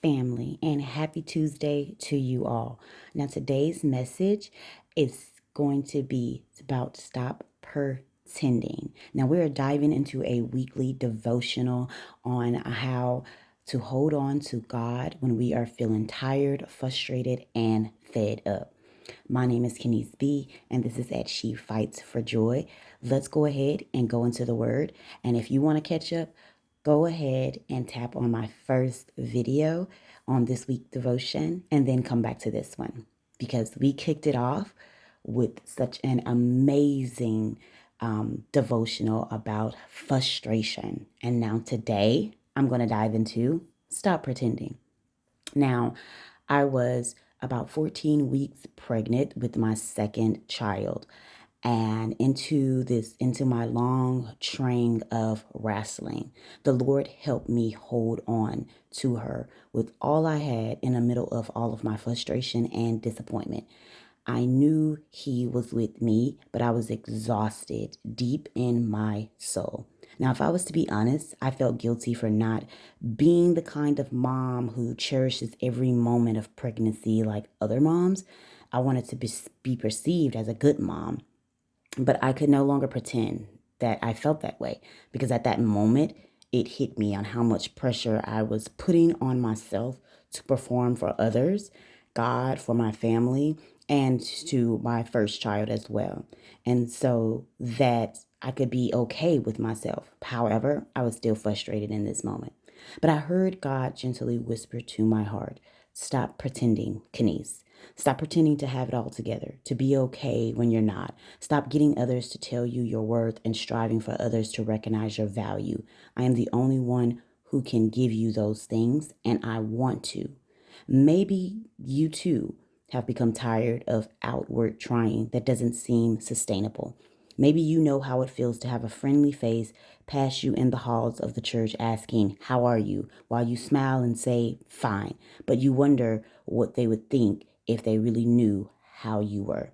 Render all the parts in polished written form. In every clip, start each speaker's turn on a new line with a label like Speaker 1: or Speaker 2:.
Speaker 1: family, and happy Tuesday to you all. Now, today's message is going to be about stop pretending. Now, we're diving into a weekly devotional on how to hold on to God when we are feeling tired, frustrated, and fed up. My name is Kenise B, and this is at She Fights for Joy. Let's go ahead and go into the Word. And if you want to catch up, go ahead and tap on my first video on this week devotion and then come back to this one because we kicked it off with such an amazing devotional about frustration. And now today I'm going to dive into stop pretending. Now, I was about 14 weeks pregnant with my second child and into my long train of wrestling. The Lord helped me hold on to her with all I had in the middle of all of my frustration and disappointment. I knew he was with me, but I was exhausted deep in my soul. Now, if I was to be honest, I felt guilty for not being the kind of mom who cherishes every moment of pregnancy like other moms. I wanted to be perceived as a good mom, but I could no longer pretend that I felt that way because at that moment, it hit me on how much pressure I was putting on myself to perform for others, God, for my family, and to my first child as well. And so that I could be okay with myself. However, I was still frustrated in this moment. But I heard God gently whisper to my heart, stop pretending, Kenise. Stop pretending to have it all together, to be okay when you're not. Stop getting others to tell you your worth and striving for others to recognize your value. I am the only one who can give you those things, and I want to. Maybe you too have become tired of outward trying that doesn't seem sustainable. Maybe you know how it feels to have a friendly face pass you in the halls of the church asking, how are you? While you smile and say, fine. But you wonder what they would think if they really knew how you were.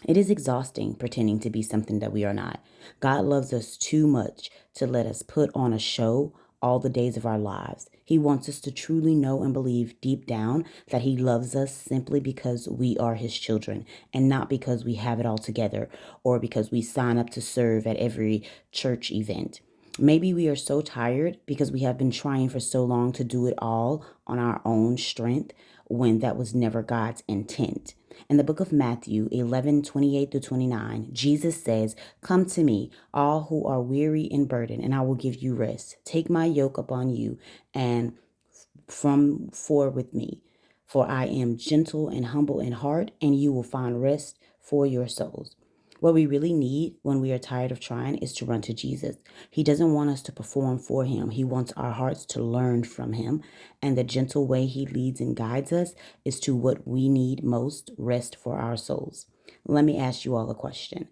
Speaker 1: It is exhausting pretending to be something that we are not. God loves us too much to let us put on a show all the days of our lives. He wants us to truly know and believe deep down that He loves us simply because we are His children and not because we have it all together or because we sign up to serve at every church event. Maybe we are so tired because we have been trying for so long to do it all on our own strength when that was never God's intent. In the book of Matthew 11:28-29, Jesus says, come to me, all who are weary and burdened, and I will give you rest. Take my yoke upon you and with me, for I am gentle and humble in heart, and you will find rest for your souls. What we really need when we are tired of trying is to run to Jesus. He doesn't want us to perform for Him. He wants our hearts to learn from Him. And the gentle way He leads and guides us is to what we need most, rest for our souls. Let me ask you all a question.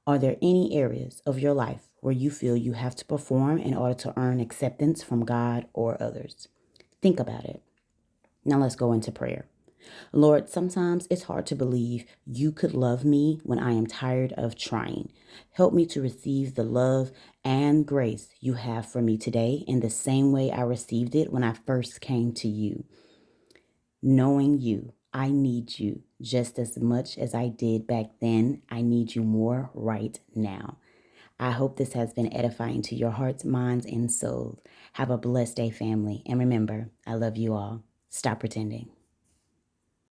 Speaker 1: Are there any areas of your life where you feel you have to perform in order to earn acceptance from God or others? Think about it. Now let's go into prayer. Lord, sometimes it's hard to believe you could love me when I am tired of trying. Help me to receive the love and grace you have for me today in the same way I received it when I first came to you. Knowing you, I need you just as much as I did back then. I need you more right now. I hope this has been edifying to your hearts, minds, and souls. Have a blessed day, family. And remember, I love you all. Stop pretending.